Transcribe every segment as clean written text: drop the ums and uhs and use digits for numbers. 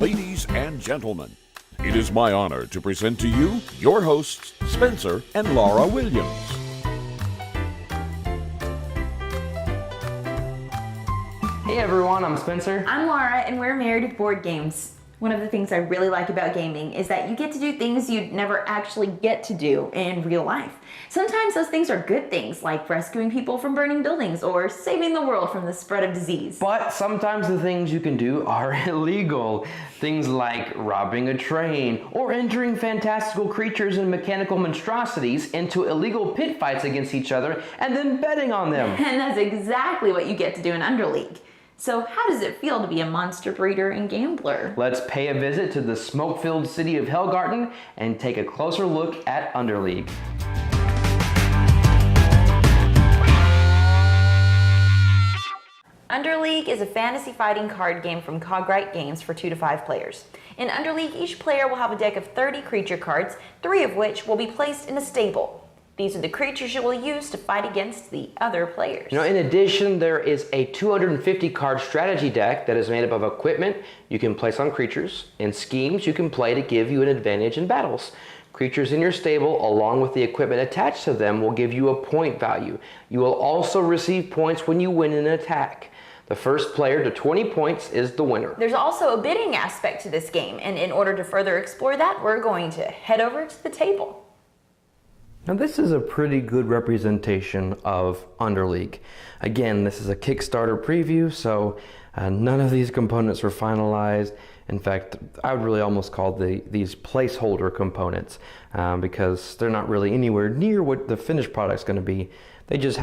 Ladies and gentlemen, it is my honor to present to you your hosts, Spencer and Lara Williams. Hey everyone, I'm Spencer. I'm Lara, and we're married to board games. One of the things I really like about gaming is that you get to do things you'd never actually get to do in real life. Sometimes those things are good things, like rescuing people from burning buildings or saving the world from the spread of disease. But sometimes the things you can do are illegal. Things like robbing a train or entering fantastical creatures and mechanical monstrosities into illegal pit fights against each other and then betting on them. And that's exactly what you get to do in Underleague. So how does it feel to be a monster breeder and gambler? Let's pay a visit to the smoke-filled city of Helgarten and take a closer look at Underleague. Underleague is a fantasy fighting card game from Cogwright Games for 2 to 5 players. In Underleague, each player will have a deck of 30 creature cards, 3 of which will be placed in a stable. These are the creatures you will use to fight against the other players. In addition, there is a 250 card strategy deck that is made up of equipment you can place on creatures and schemes you can play to give you an advantage in battles. Creatures in your stable, along with the equipment attached to them, will give you a point value. You will also receive points when you win an attack. The first player to 20 points is the winner. There's also a bidding aspect to this game, and in order to further explore that, we're going to head over to the table. Now this is a pretty good representation of Underleague. Again, this is a Kickstarter preview, so none of these components were finalized. In fact, I would really almost call these placeholder components because they're not really anywhere near what the finished product's going to be. They just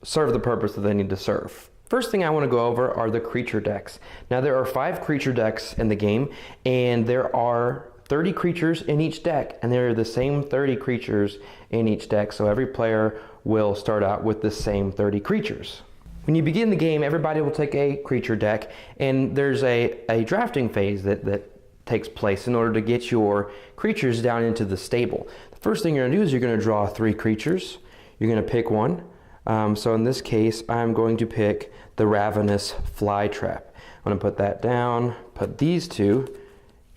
serve the purpose that they need to serve. First thing I want to go over are the creature decks. Now there are 5 creature decks in the game, and there are 30 creatures in each deck, and they're the same 30 creatures in each deck, so every player will start out with the same 30 creatures. When you begin the game, everybody will take a creature deck, and there's a drafting phase that takes place in order to get your creatures down into the stable. The first thing you're going to do is you're going to draw 3 creatures. You're going to pick one. So in this case, I'm going to pick the Ravenous Flytrap. I'm going to put that down, put these 2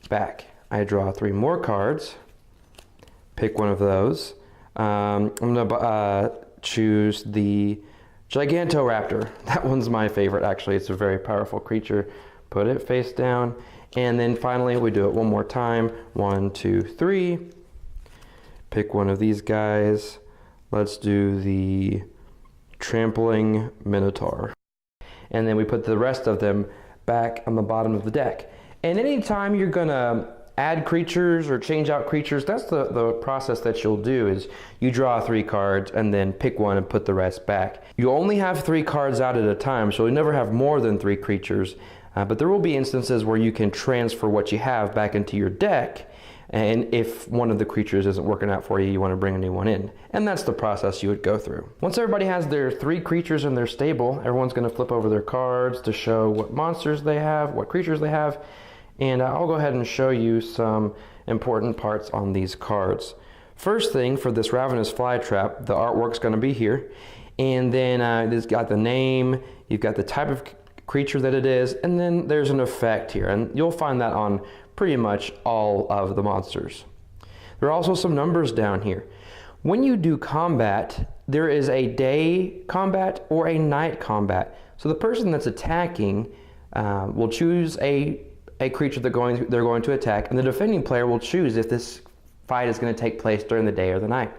back. I draw 3 more cards, pick one of those. I'm going to choose the Gigantoraptor. That one's my favorite, actually. It's a very powerful creature. Put it face down. And then finally, we do it one more time. 1, 2, 3. Pick one of these guys. Let's do the Trampling Minotaur. And then we put the rest of them back on the bottom of the deck. And anytime you're going to add creatures or change out creatures, that's the process that you'll do is you draw 3 cards and then pick one and put the rest back. You only have 3 cards out at a time, so you'll never have more than 3 creatures, but there will be instances where you can transfer what you have back into your deck, and if one of the creatures isn't working out for you, you want to bring a new one in. And that's the process you would go through. Once everybody has their 3 creatures in their stable, everyone's going to flip over their cards to show what monsters they have, what creatures they have, and I'll go ahead and show you some important parts on these cards. First thing, for this Ravenous Flytrap, the artwork's going to be here. And then it's got the name, you've got the type of creature that it is, and then there's an effect here. And you'll find that on pretty much all of the monsters. There are also some numbers down here. When you do combat, there is a day combat or a night combat. So the person that's attacking will choose a creature they're going to attack, and the defending player will choose if this fight is going to take place during the day or the night.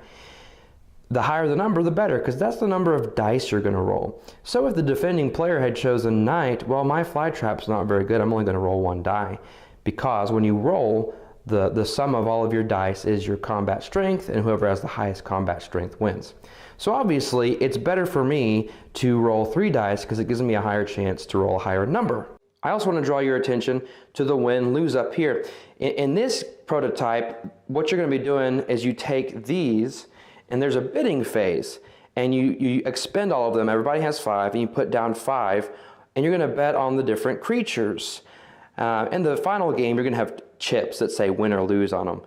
The higher the number, the better, because that's the number of dice you're going to roll. So if the defending player had chosen night, well, my Flytrap's not very good. I'm only going to roll 1 die, because when you roll, the sum of all of your dice is your combat strength, and whoever has the highest combat strength wins. So obviously, it's better for me to roll 3 dice because it gives me a higher chance to roll a higher number. I also want to draw your attention to the win-lose up here. In this prototype, what you're going to be doing is you take these, and there's a bidding phase, and you expend all of them. Everybody has 5, and you put down 5, and you're going to bet on the different creatures. In the final game, you're going to have chips that say win or lose on them.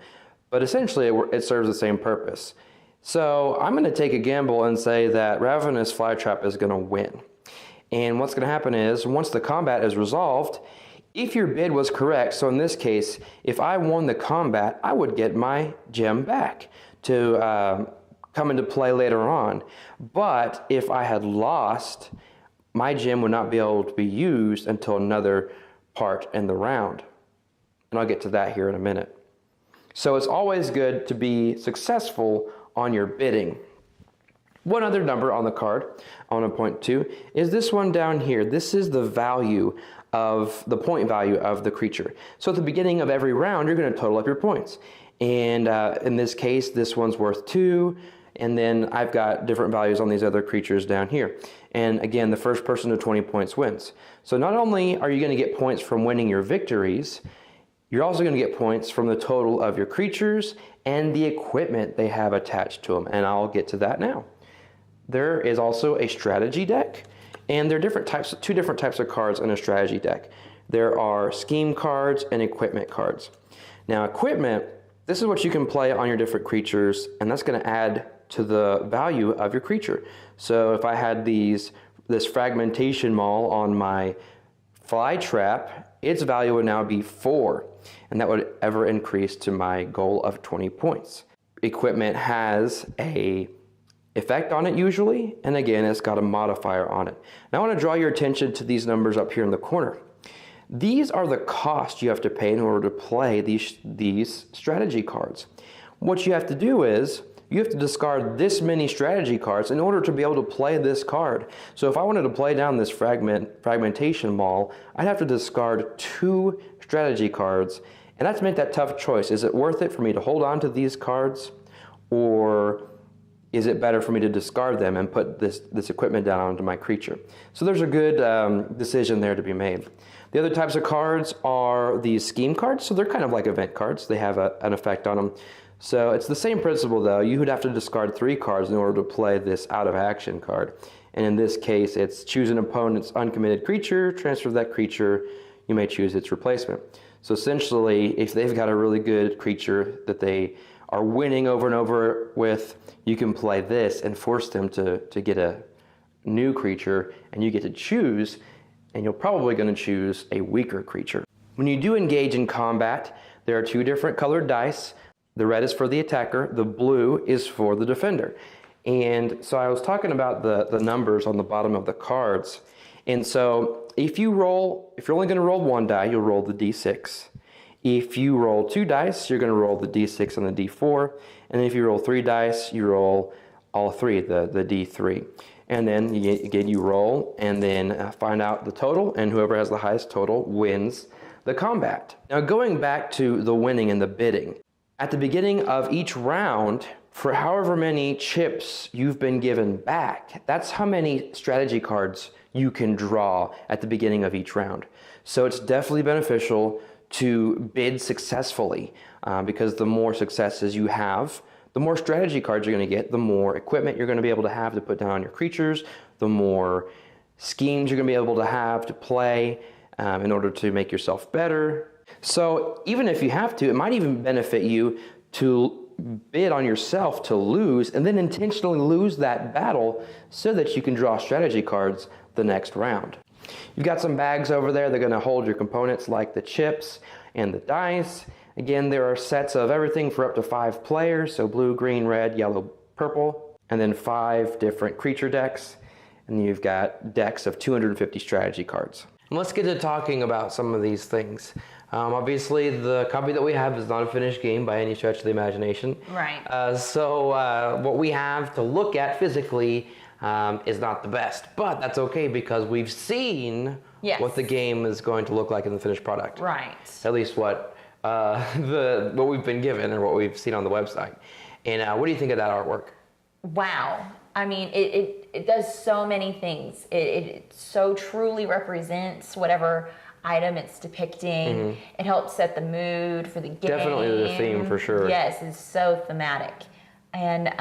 But essentially, it serves the same purpose. So I'm going to take a gamble and say that Ravenous Flytrap is going to win. And what's going to happen is, once the combat is resolved, If your bid was correct, so in this case, if I won the combat, I would get my gem back to come into play later on. But if I had lost, my gem would not be able to be used until another part in the round. And I'll get to that here in a minute. So it's always good to be successful on your bidding. One other number on the card I want to point to is this one down here. This is the value of the point value of the creature. So at the beginning of every round, you're going to total up your points. And in this case, this one's worth 2. And then I've got different values on these other creatures down here. And again, the first person to 20 points wins. So not only are you going to get points from winning your victories, you're also going to get points from the total of your creatures and the equipment they have attached to them. And I'll get to that now. There is also a strategy deck, and there are two different types of cards in a strategy deck. There are scheme cards and equipment cards. Now equipment, this is what you can play on your different creatures, and that's going to add to the value of your creature. So if I had this fragmentation maul on my fly trap, its value would now be 4, and that would ever increase to my goal of 20 points. Equipment has a effect on it usually, and again, it's got a modifier on it. Now I want to draw your attention to these numbers up here in the corner. These are the cost you have to pay in order to play these strategy cards. What you have to do is, you have to discard this many strategy cards in order to be able to play this card. So if I wanted to play down this fragmentation maul, I'd have to discard 2 strategy cards, and that's make that tough choice. Is it worth it for me to hold on to these cards, or is it better for me to discard them and put this equipment down onto my creature? So there's a good decision there to be made. The other types of cards are these scheme cards. So they're kind of like event cards. They have an effect on them. So it's the same principle though. You would have to discard 3 cards in order to play this out of action card. And in this case, it's choose an opponent's uncommitted creature, transfer that creature, you may choose its replacement. So essentially, if they've got a really good creature that they are winning over and over with, you can play this and force them to get a new creature, and you get to choose, and you're probably going to choose a weaker creature. When you do engage in combat, there are 2 different colored dice. The red is for the attacker, the blue is for the defender. And so I was talking about the numbers on the bottom of the cards. And so if you're only going to roll 1 die, you'll roll the d6. If you roll 2 dice, you're going to roll the d6 and the d4. And then if you roll 3 dice, you roll all 3, the d3. And then you roll and then find out the total, and whoever has the highest total wins the combat. Now going back to the winning and the bidding, at the beginning of each round, for however many chips you've been given back, that's how many strategy cards you can draw at the beginning of each round. So it's definitely beneficial to bid successfully because the more successes you have, the more strategy cards you're going to get, the more equipment you're going to be able to have to put down on your creatures, the more schemes you're going to be able to have to play in order to make yourself better. So even if you have to, it might even benefit you to bid on yourself to lose and then intentionally lose that battle so that you can draw strategy cards the next round. You've got some bags over there. They're going to hold your components like the chips and the dice. Again, there are sets of everything for up to 5 players, so blue, green, red, yellow, purple, and then 5 different creature decks. And you've got decks of 250 strategy cards. And let's get to talking about some of these things. Obviously, the copy that we have is not a finished game by any stretch of the imagination. Right. So what we have to look at physically is not the best, but that's okay because we've seen what the game is going to look like in the finished product. Right. At least what we've been given or what we've seen on the website. And what do you think of that artwork? Wow. I mean, it does so many things. It so truly represents whatever item it's depicting. Mm-hmm. It helps set the mood for the game. Definitely the theme for sure. Yes, it's so thematic. And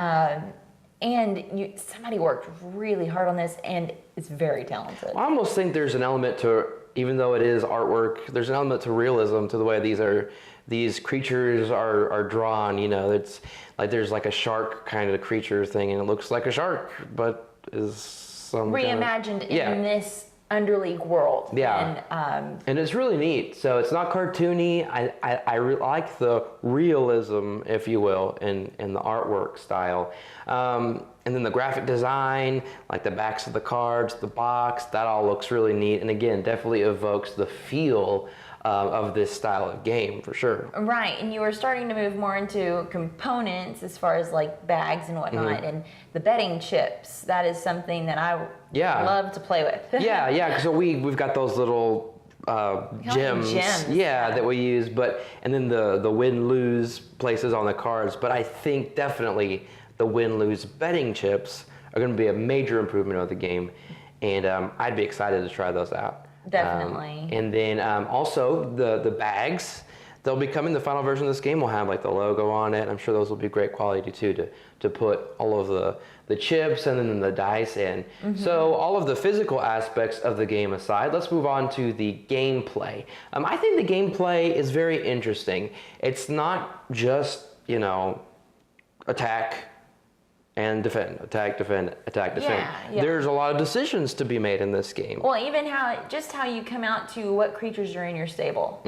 somebody worked really hard on this, and it's very talented. I almost think there's an element to, even though it is artwork, there's an element to realism to the way these creatures are drawn. You know, it's like there's like a shark kind of creature thing, and it looks like a shark, but is some reimagined in this Underleague world. Yeah. And it's really neat. So it's not cartoony. I like the realism, if you will, in the artwork style. And then the graphic design, like the backs of the cards, the box, that all looks really neat. And again, definitely evokes the feel of this style of game for sure. Right, and you were starting to move more into components as far as like bags and whatnot, and the betting chips. That is something that I love to play with. yeah. So we've got those little gems, that we use, and then the win-lose places on the cards. But I think definitely the win-lose betting chips are going to be a major improvement of the game, and I'd be excited to try those out. Definitely. And then also the bags, they'll be coming. The final version of this game will have like the logo on it. I'm sure those will be great quality too to put all of the chips and then the dice in. So all of the physical aspects of the game aside, let's move on to the gameplay. I think the gameplay is very interesting. It's not just, attack and defend, attack, defend, attack, defend. Yeah. There's a lot of decisions to be made in this game. Well, even how you come out to what creatures are in your stable.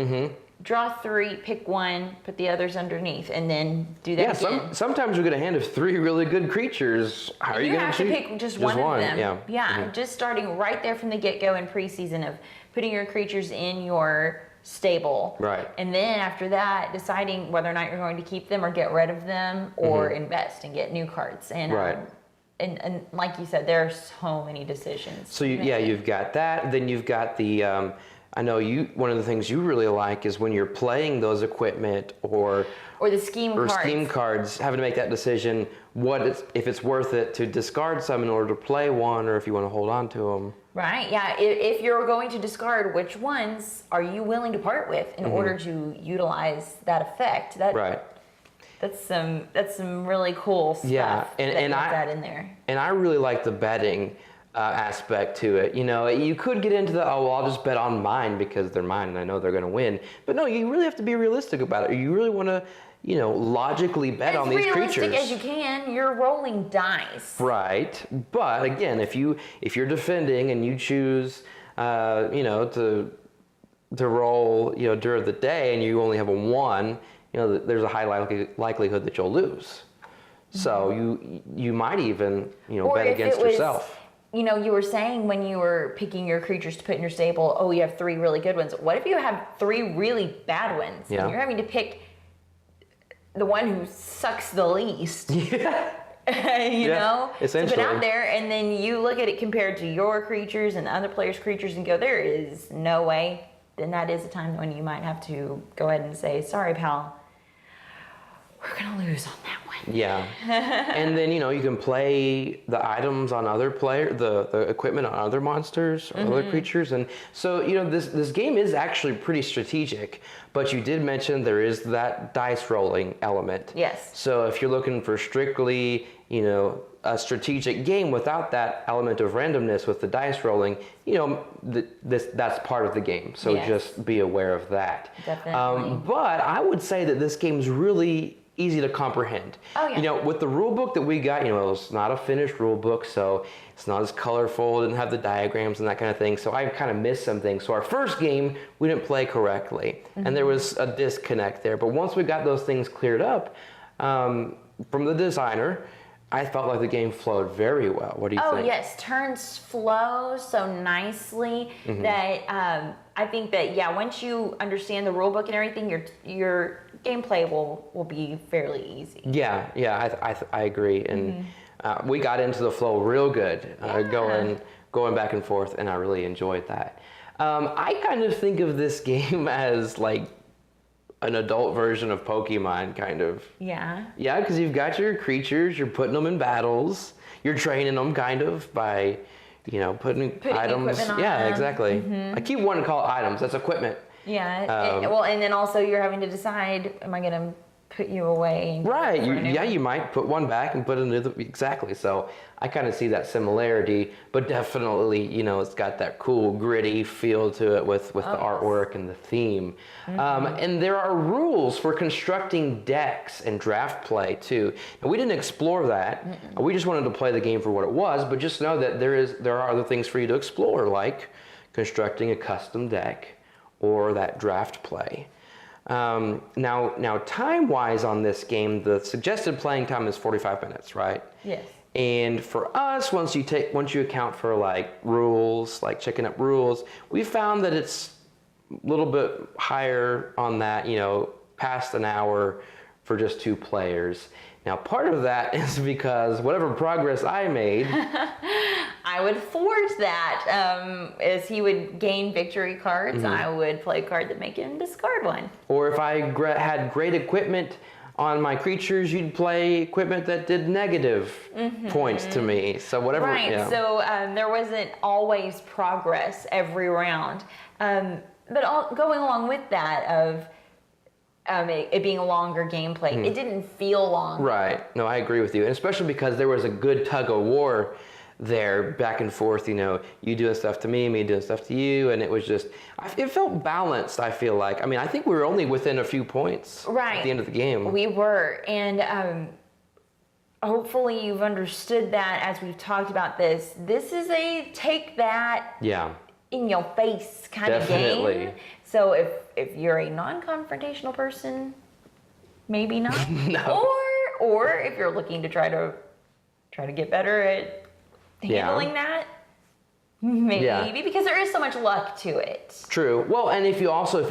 Draw 3, pick 1, put the others underneath, and then do that again. Sometimes you're going to hand of 3 really good creatures. How are you going to choose? You have to pick just one of them. Yeah. Just starting right there from the get-go in preseason of putting your creatures in your stable. Right. And then after that, deciding whether or not you're going to keep them or get rid of them or invest and get new cards. And right. And like you said, there are so many decisions. So you've got that. Then you've got the. I know one of the things you really like is when you're playing those equipment or the scheme cards, having to make that decision. If it's worth it to discard some in order to play one, or if you want to hold on to them. Right. Yeah. If you're going to discard, which ones are you willing to part with in order to utilize that effect? Right. That's some really cool stuff. Yeah, and that in there. And I really like the betting aspect to it. You could get into I'll just bet on mine because they're mine and I know they're going to win. But no, you really have to be realistic about it. You really want to, logically bet on these creatures. As realistic as you can. You're rolling dice. Right. But again, if you're defending and you choose, to roll, during the day and you only have a 1, there's a high likelihood that you'll lose. So you might even, bet against yourself. You were saying when you were picking your creatures to put in your stable, you have 3 really good ones. What if you have 3 really bad ones? Yeah. And you're having to pick the one who sucks the least. Yeah. To put out there, and then you look at it compared to your creatures and the other players' creatures and go, there is no way. Then that is a time when you might have to go ahead and say, sorry, pal, we're going to lose on that one. Yeah. And then, you can play the items on other the equipment on other monsters or other creatures. And so, this game is actually pretty strategic, but you did mention there is that dice rolling element. Yes. So if you're looking for strictly, a strategic game without that element of randomness with the dice rolling, that's part of the game. So just be aware of that. Definitely. But I would say that this game's really easy to comprehend. Oh, yeah. With the rule book that we got, it's not a finished rule book, so it's not as colorful, it didn't have the diagrams and that kind of thing, so I kind of missed some things. So our first game, we didn't play correctly, and there was a disconnect there. But once we got those things cleared up, from the designer, I felt like the game flowed very well. What do you think? Oh, yes. Turns flow so nicely that I think that, once you understand the rule book and everything, your gameplay will be fairly easy. Yeah, I agree. And we got into the flow real good, going back and forth, and I really enjoyed that. I kind of think of this game as like an adult version of Pokemon, kind of. Yeah. Yeah, because you've got your creatures, you're putting them in battles, you're training them kind of by, putting items. Equipment on Yeah, them. exactly. I keep wanting to call it items. That's equipment. Yeah. And then also you're having to decide, am I going to put you away? Right. You might put one back and put another. Exactly. So I kind of see that similarity, but definitely, it's got that cool, gritty feel to it with the artwork and the theme. And there are rules for constructing decks and draft play too. Now, we didn't explore that. We just wanted to play the game for what it was, but just know that there are other things for you to explore, like constructing a custom deck, or that draft play. Now time-wise on this game, the suggested playing time is 45 minutes, right? Yes. And for us, once you account for like rules, like checking up rules, we found that it's a little bit higher on that, past an hour for just 2 players. Now, part of that is because whatever progress I made, I would forge that. As he would gain victory cards, I would play a card that make him discard one. or if I had great equipment on my creatures, you'd play equipment that did negative points to me. So whatever. Right. Yeah. So there wasn't always progress every round. But going along with that of it being a longer gameplay, it didn't feel long. Right. No, I agree with you. And especially because there was a good tug of war there, back and forth, you doing stuff to me doing stuff to you. And it was just, it felt balanced, I feel like. I mean, I think we were only within a few points at the end of the game. We were. And hopefully you've understood that as we've talked about this. This is a take that in your face kind of game. So if you're a non-confrontational person, maybe not. No. Or if you're looking to try to get better at handling that, maybe, because there is so much luck to it. True. Well, and if you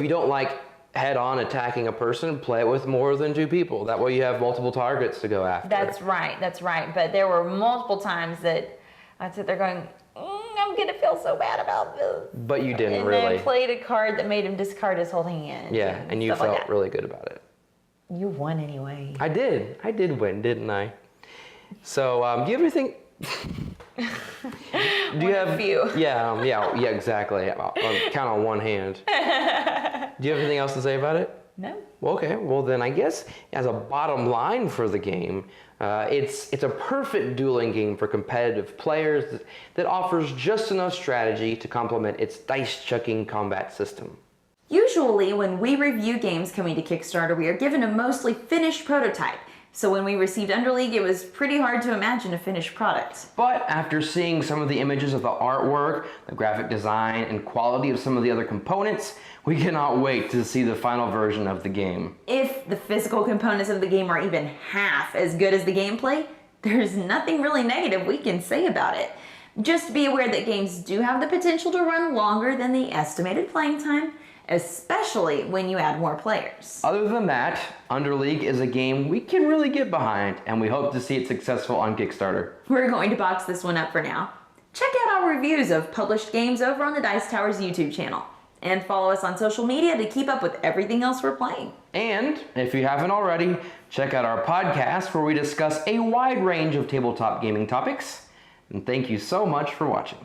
don't like head-on attacking a person, play it with more than 2 people. That way you have multiple targets to go after. That's right. But there were multiple times that I'd sit there going, I'm gonna feel so bad about this. But you didn't and really. And I played a card that made him discard his whole hand. Yeah, and you felt really good about it. You won anyway. I did win, didn't I? So, do you have anything? Do you have a few? Yeah, exactly. I'll count on one hand. Do you have anything else to say about it? No. Okay, well then I guess as a bottom line for the game, it's a perfect dueling game for competitive players that offers just enough strategy to complement its dice-chucking combat system. Usually when we review games coming to Kickstarter, we are given a mostly finished prototype. So when we received Underleague, it was pretty hard to imagine a finished product. But after seeing some of the images of the artwork, the graphic design, and quality of some of the other components, we cannot wait to see the final version of the game. If the physical components of the game are even half as good as the gameplay, there's nothing really negative we can say about it. Just be aware that games do have the potential to run longer than the estimated playing time, especially when you add more players. Other than that, Underleague is a game we can really get behind, and we hope to see it successful on Kickstarter. We're going to box this one up for now. Check out our reviews of published games over on the Dice Towers YouTube channel, and follow us on social media to keep up with everything else we're playing. And if you haven't already, check out our podcast where we discuss a wide range of tabletop gaming topics. And thank you so much for watching.